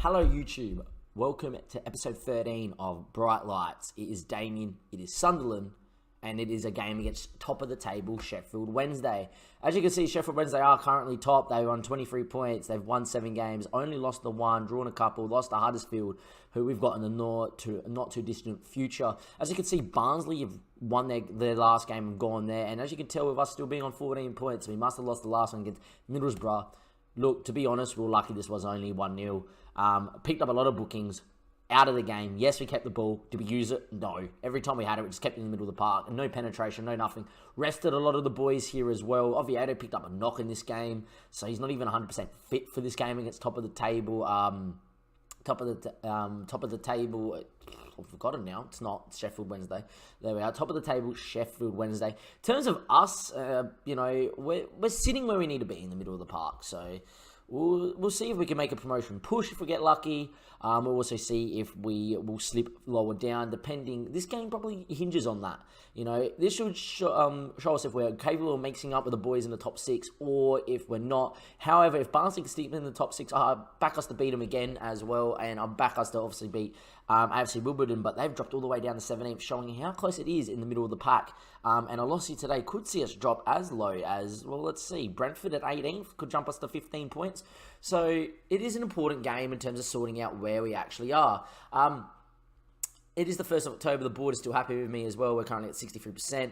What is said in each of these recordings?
Hello YouTube, welcome to episode 13 of Bright Lights. It is Damien, it is Sunderland, and it is a game against top of the table Sheffield Wednesday. As you can see, Sheffield Wednesday are currently top. They won 23 points, they've won 7 games, only lost the 1, drawn a couple, lost to Huddersfield, who we've got in the not too distant future. As you can see, Barnsley have won their last game and gone there, and as you can tell with us still being on 14 points, we must have lost the last one against Middlesbrough. Look, to be honest, we were lucky this was only 1-0. Picked up a lot of bookings out of the game. Yes, we kept the ball. Did we use it? No. Every time we had it, we just kept it in the middle of the park. No penetration, no nothing. Rested a lot of the boys here as well. Oviedo picked up a knock in this game, so he's not even 100% fit for this game against top of the table. Top of the table. I've forgotten now. It's not. It's Sheffield Wednesday. There we are. Top of the table, Sheffield Wednesday. In terms of us, we're sitting where we need to be in the middle of the park. So we'll see if we can make a promotion push if we get lucky. We'll also see if we will slip lower down, depending. This game probably hinges on that. This should show us if we're capable of mixing up with the boys in the top 6 or if we're not. However, if Barnsley can sleep in the top 6, I'll back us to beat them again as well, and I'll back us to obviously beat AFC Wimbledon, but they've dropped all the way down to 17th, showing how close it is in the middle of the pack. And a loss here today could see us drop as low as, well, let's see, Brentford at 18th could jump us to 15 points. So it is an important game in terms of sorting out where we actually are. It is the 1st of October. The board is still happy with me as well. We're currently at 63%.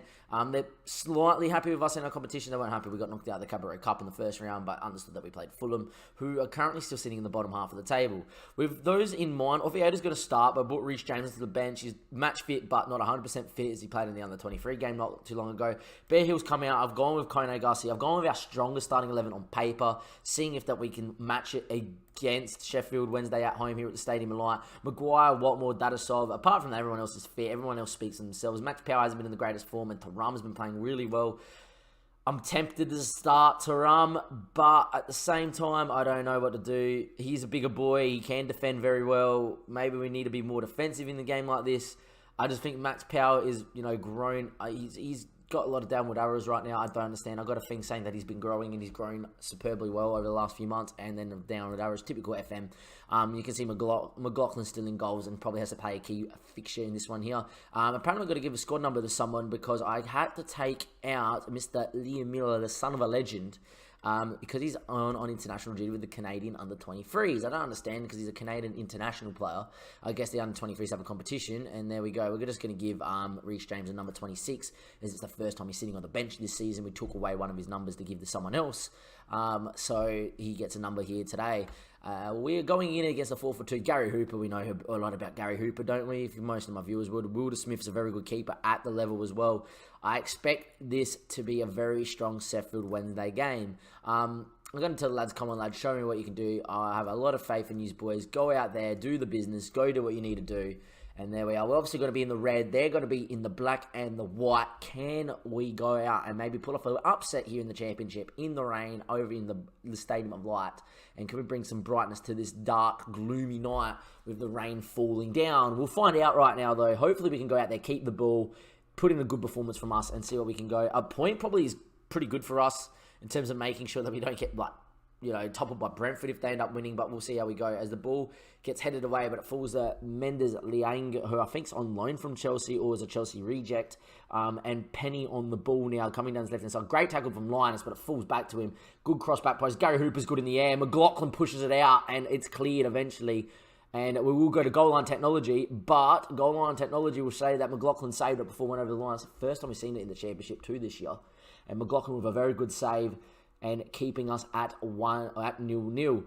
They're slightly happy with us in our competition. They weren't happy we got knocked out of the Cabaret Cup in the first round, but understood that we played Fulham, who are currently still sitting in the bottom half of the table. With those in mind, Oviedo's going to start, but I brought Reece James to the bench. He's match fit, but not 100% fit as he played in the under-23 game not too long ago. Bear Hill's come out. I've gone with Kone Garcia. I've gone with our strongest starting 11 on paper, seeing if that we can match it against Sheffield Wednesday at home here at the Stadium of Light. Maguire, Watmore, Dadasov. Apart from that, everyone else is fit. Everyone else speaks for themselves. Max Power hasn't been in the greatest form, and Taram has been playing really well. I'm tempted to start Taram, but at the same time, I don't know what to do. He's a bigger boy. He can defend very well. Maybe we need to be more defensive in the game like this. I just think Max Power is, grown. He's got a lot of downward arrows right now. I don't understand. I got a thing saying that he's been growing and he's grown superbly well over the last few months, and then the downward arrows, typical FM. You can see McLaughlin still in goals and probably has to play a key fixture in this one here. Apparently I've got to give a squad number to someone because I had to take out Mr. Liam Miller, the son of a legend, because he's on international duty with the Canadian under-23s. I don't understand because he's a Canadian international player. I guess the under-23s have a competition, and there we go. We're just going to give Reece James a number 26, as it's the first time he's sitting on the bench this season. We took away one of his numbers to give to someone else, so he gets a number here today. We're going in against a 4-4-2. Gary Hooper, we know a lot about Gary Hooper, don't we? If most of my viewers would. Wilder Smith's a very good keeper at the level as well. I expect this to be a very strong Sheffield Wednesday game. I'm going to tell the lads, come on lads, show me what you can do. I have a lot of faith in you boys. Go out there, do the business, go do what you need to do. And there we are. We're obviously going to be in the red. They're going to be in the black and the white. Can we go out and maybe pull off an upset here in the championship, in the rain, over in the Stadium of Light? And can we bring some brightness to this dark, gloomy night with the rain falling down? We'll find out right now, though. Hopefully we can go out there, keep the ball, put in a good performance from us, and see what we can go. A point probably is pretty good for us in terms of making sure that we don't get, toppled by Brentford if they end up winning, but we'll see how we go as the ball gets headed away, but it falls to Mendes Liang, who I think's on loan from Chelsea or is a Chelsea reject, and Penny on the ball now, coming down his left-hand side. Great tackle from Linus, but it falls back to him. Good cross back post. Gary Hooper's good in the air. McLaughlin pushes it out, and it's cleared eventually. And we will go to goal line technology, but goal line technology will say that McLaughlin saved it before it went over the line. It's the first time we've seen it in the Championship 2 this year. And McLaughlin with a very good save and keeping us at 0-0.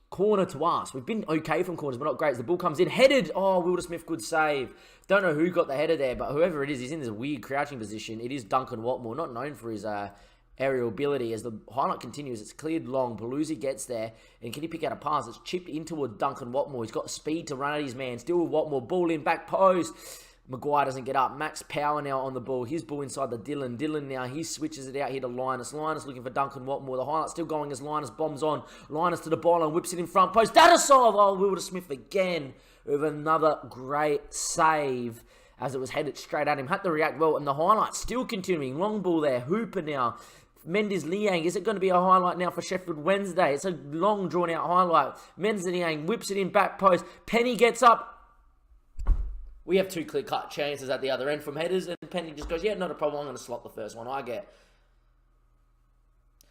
Corner to us. We've been okay from corners, but not great. As the ball comes in, headed. Oh, Wilder Smith, good save. Don't know who got the header there, but whoever it is, he's in this weird crouching position. It is Duncan Watmore, not known for his aerial ability. As the highlight continues, it's cleared long. Paluzzi gets there, and can he pick out a pass? It's chipped in towards Duncan Watmore. He's got speed to run at his man. Still with Watmore. Ball in, back post. Maguire doesn't get up. Max Power now on the ball. His ball inside the Dylan. Dylan now, he switches it out here to Linus. Linus looking for Duncan Watmore. The highlight still going as Linus bombs on. Linus to the ball and whips it in front post. Dadasov! Oh, Wilder Smith again with another great save as it was headed straight at him. Had to react well, and the highlight still continuing. Long ball there. Hooper now Mendes Liang. Is it going to be a highlight now for Sheffield Wednesday? It's a long, drawn-out highlight. Mendes Liang whips it in back post. Penny gets up. We have 2 clear-cut chances at the other end from headers, and Penny just goes, yeah, not a problem. I'm going to slot the first one I get.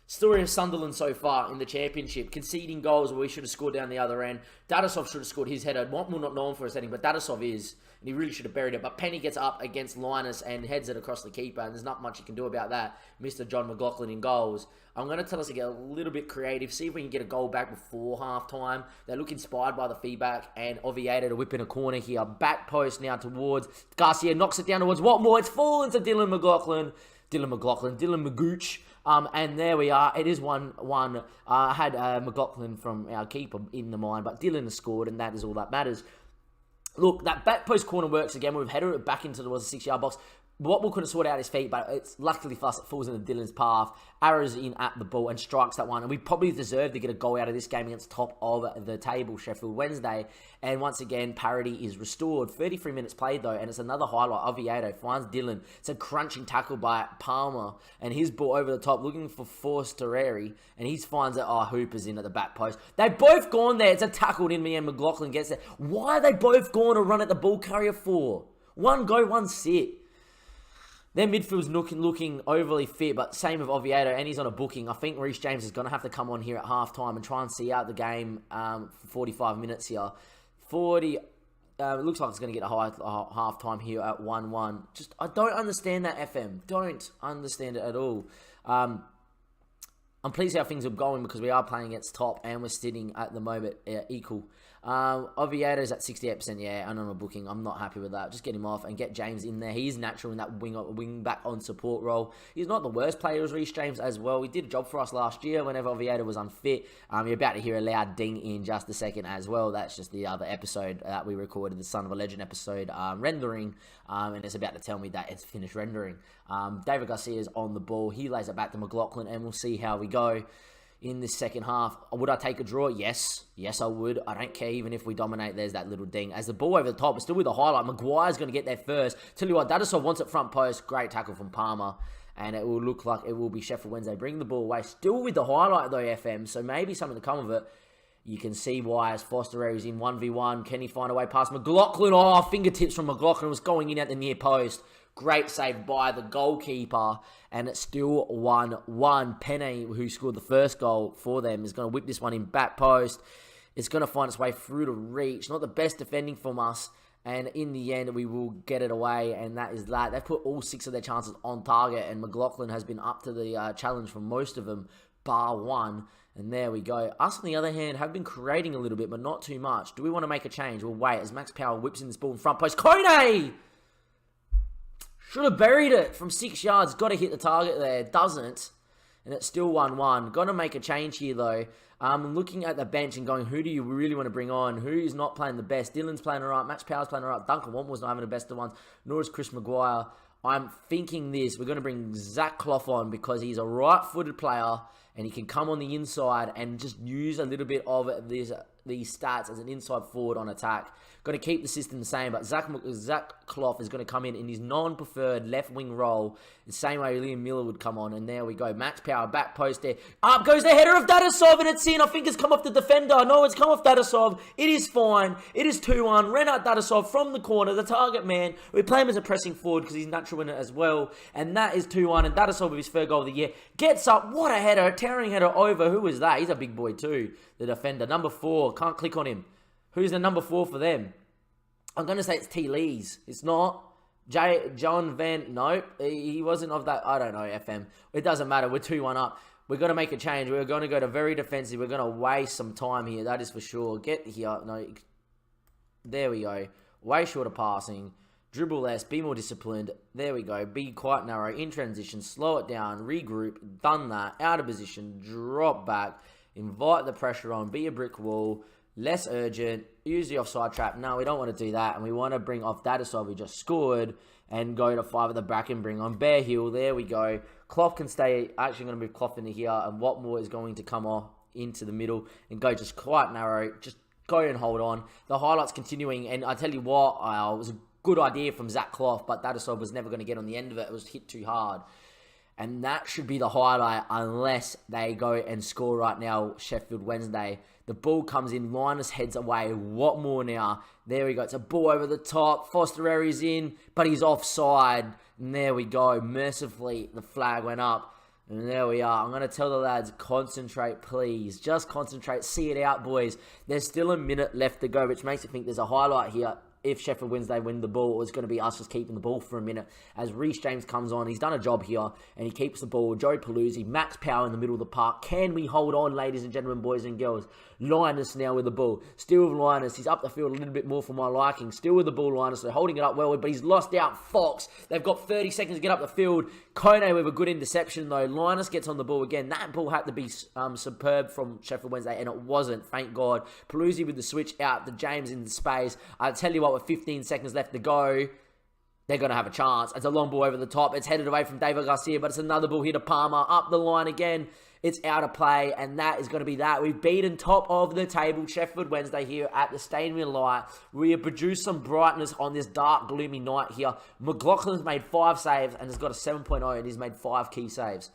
Story of Sunderland so far in the championship, conceding goals where we should have scored down the other end. Dadasov should have scored his header. Watmore not known for his heading, but Dadasov is, and he really should have buried it. But Penny gets up against Linus and heads it across the keeper, and there's not much you can do about that. Mr. John McLaughlin in goals. I'm going to tell us to get a little bit creative, see if we can get a goal back before half-time. They look inspired by the feedback, and Oviedo to whip in a corner here. Back post now towards Garcia, knocks it down towards Watmore. It's fallen to Dylan Magooch. And there we are. It is 1-1. I had McLaughlin from our keeper in the mind, but Dylan has scored, and that is all that matters. Look, that back post corner works again. We've headed it back into the 6-yard box. Watmore couldn't sort out his feet, but it's luckily for us, it falls into Dylan's path. Arrows in at the ball and strikes that one. And we probably deserve to get a goal out of this game against top of the table, Sheffield Wednesday. And once again, parity is restored. 33 minutes played, though, and it's another highlight. Oviedo finds Dylan. It's a crunching tackle by Palmer. And his ball over the top, looking for Forstereri. And he finds it. Oh, Hooper's in at the back post. They've both gone there. It's a tackled in me, and McLaughlin gets there. Why are they both going to run at the ball carrier for? One go, one sit. Their midfield's looking overly fit, but same with Oviedo, and he's on a booking. I think Reece James is going to have to come on here at half-time and try and see out the game for 45 minutes here. It looks like it's going to get a half-time here at 1-1. I don't understand that, FM. Don't understand it at all. I'm pleased how things are going because we are playing against top and we're sitting at the moment equal. Oviedo's at 68%. Yeah, and on a booking. I'm not happy with that. Just get him off and get James in there. He's natural in that wing back on support role. He's not the worst player as Reece James as well. He did a job for us last year whenever Oviedo was unfit. You're about to hear a loud ding in just a second as well. That's just the other episode that we recorded, the Son of a Legend episode, rendering. And it's about to tell me that it's finished rendering. David Garcia is on the ball. He lays it back to McLaughlin, and we'll see how we go in this second half. Would I take a draw? Yes. Yes, I would. I don't care even if we dominate. There's that little ding. As the ball over the top is still with a highlight. Maguire's going to get there first. Tell you what, Dadasov wants it front post. Great tackle from Palmer. And it will look like it will be Sheffield Wednesday bringing the ball away. Still with the highlight though, FM. So maybe something to come of it. You can see why as Foster is in 1v1. Can he find a way past McLaughlin? Oh, fingertips from McLaughlin was going in at the near post. Great save by the goalkeeper. And it's still 1-1. Penny, who scored the first goal for them, is going to whip this one in back post. It's going to find its way through to reach. Not the best defending from us. And in the end, we will get it away. And that is that. They've put all 6 of their chances on target. And McLaughlin has been up to the challenge for most of them, bar one. And there we go. Us, on the other hand, have been creating a little bit, but not too much. Do we want to make a change? Well, wait. As Max Power whips in this ball in front post. Kone! Should have buried it from 6 yards. Got to hit the target there. Doesn't. And it's still 1-1. Got to make a change here, though. Looking at the bench and going, who do you really want to bring on? Who's not playing the best? Dylan's playing all right. Max Power's playing all right. Duncan Watmore's not having the best of ones. Nor is Chris Maguire. I'm thinking this. We're going to bring Zach Clough on because he's a right-footed player and he can come on the inside and just use a little bit of these stats as an inside forward on attack. Got to keep the system the same, but Zach Clough is going to come in his non-preferred left wing role, the same way Liam Miller would come on, and there we go. Max Power, back post there. Up goes the header of Dadasov, and it's in. I think it's come off the defender. No, it's come off Dadasov. It is fine. It is 2-1. Renat Dadasov from the corner, the target man. We play him as a pressing forward because he's natural in it as well, and that is 2-1, and Dadasov with his third goal of the year gets up. What a header, a towering header over. Who is that? He's a big boy too, the defender. Number 4, can't click on him. Who's the number 4 for them? I'm going to say it's T. Lees. It's not. John Van... Nope. He wasn't of that... I don't know, FM. It doesn't matter. We're 2-1 up. We're going to make a change. We're going to go to very defensive. We're going to waste some time here. That is for sure. Get here. No. There we go. Way shorter passing. Dribble less. Be more disciplined. There we go. Be quite narrow. In transition. Slow it down. Regroup. Done that. Out of position. Drop back. Invite the pressure on. Be a brick wall. Less urgent. Use the offside trap. No, we don't want to do that. And we want to bring off Dadasov, who just scored, and go to 5 at the back and bring on Bear Hill. There we go. Clough can stay. Actually going to move Clough into here. And Watmore is going to come off into the middle and go just quite narrow. Just go and hold on. The highlights continuing. And I tell you what, it was a good idea from Zach Clough, but Dadasov was never going to get on the end of it. It was hit too hard. And that should be the highlight unless they go and score right now, Sheffield Wednesday. The ball comes in, Linus heads away. What more now? There we go. It's a ball over the top. Fosterari's in, but he's offside. And there we go. Mercifully, the flag went up. And there we are. I'm going to tell the lads, concentrate, please. Just concentrate. See it out, boys. There's still a minute left to go, which makes me think there's a highlight here. If Sheffield Wednesday win the ball, it's going to be us just keeping the ball for a minute. As Reece James comes on, he's done a job here, and he keeps the ball. Joe Paluzzi, max power in the middle of the park. Can we hold on, ladies and gentlemen, boys and girls? Linus now with the ball. Still with Linus. He's up the field a little bit more for my liking. Still with the ball, Linus. They're holding it up well, but he's lost out Fox. They've got 30 seconds to get up the field. Kone with a good interception, though. Linus gets on the ball again. That ball had to be superb from Sheffield Wednesday, and it wasn't, thank God. Paluzzi with the switch out. The James in the space. I tell you what, with 15 seconds left to go, they're going to have a chance. It's a long ball over the top. It's headed away from David Garcia, but it's another ball here to Palmer. Up the line again. It's out of play, and that is going to be that. We've beaten top of the table, Sheffield Wednesday, here at the Stadium Light. We have produced some brightness on this dark, gloomy night here. McLaughlin's made 5 saves and has got a 7.0, and he's made 5 key saves.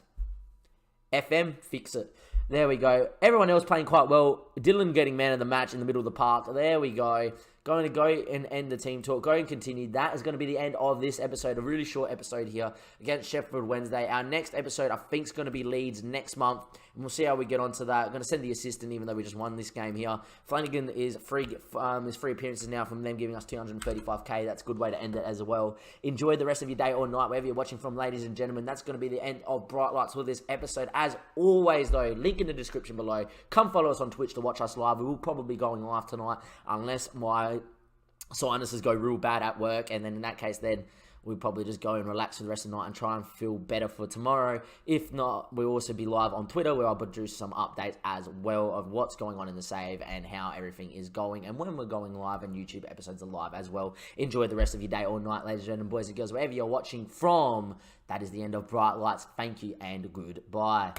FM, fix it. There we go. Everyone else playing quite well. Dylan getting man of the match in the middle of the park. There we go. Going to go and end the team talk. Go and continue. That is going to be the end of this episode. A really short episode here against Sheffield Wednesday. Our next episode, I think, is going to be Leeds next month. And we'll see how we get onto that. I'm going to send the assistant, even though we just won this game here. Flanagan is free appearances now from them, giving us 235k. That's a good way to end it as well. Enjoy the rest of your day or night, wherever you're watching from, ladies and gentlemen. That's going to be the end of Bright Lights for this episode. As always, though, link in the description below. Come follow us on Twitch to watch us live. We will probably be going live tonight, unless my sinuses go real bad at work, and then in that case, then we'll probably just go and relax for the rest of the night and try and feel better for tomorrow. If not, we'll also be live on Twitter, where I'll produce some updates as well of what's going on in the save and how everything is going, and when we're going live, and YouTube episodes are live as well. Enjoy the rest of your day or night, ladies and gentlemen, boys and girls, wherever you're watching from. That is the end of Bright Lights. Thank you and goodbye.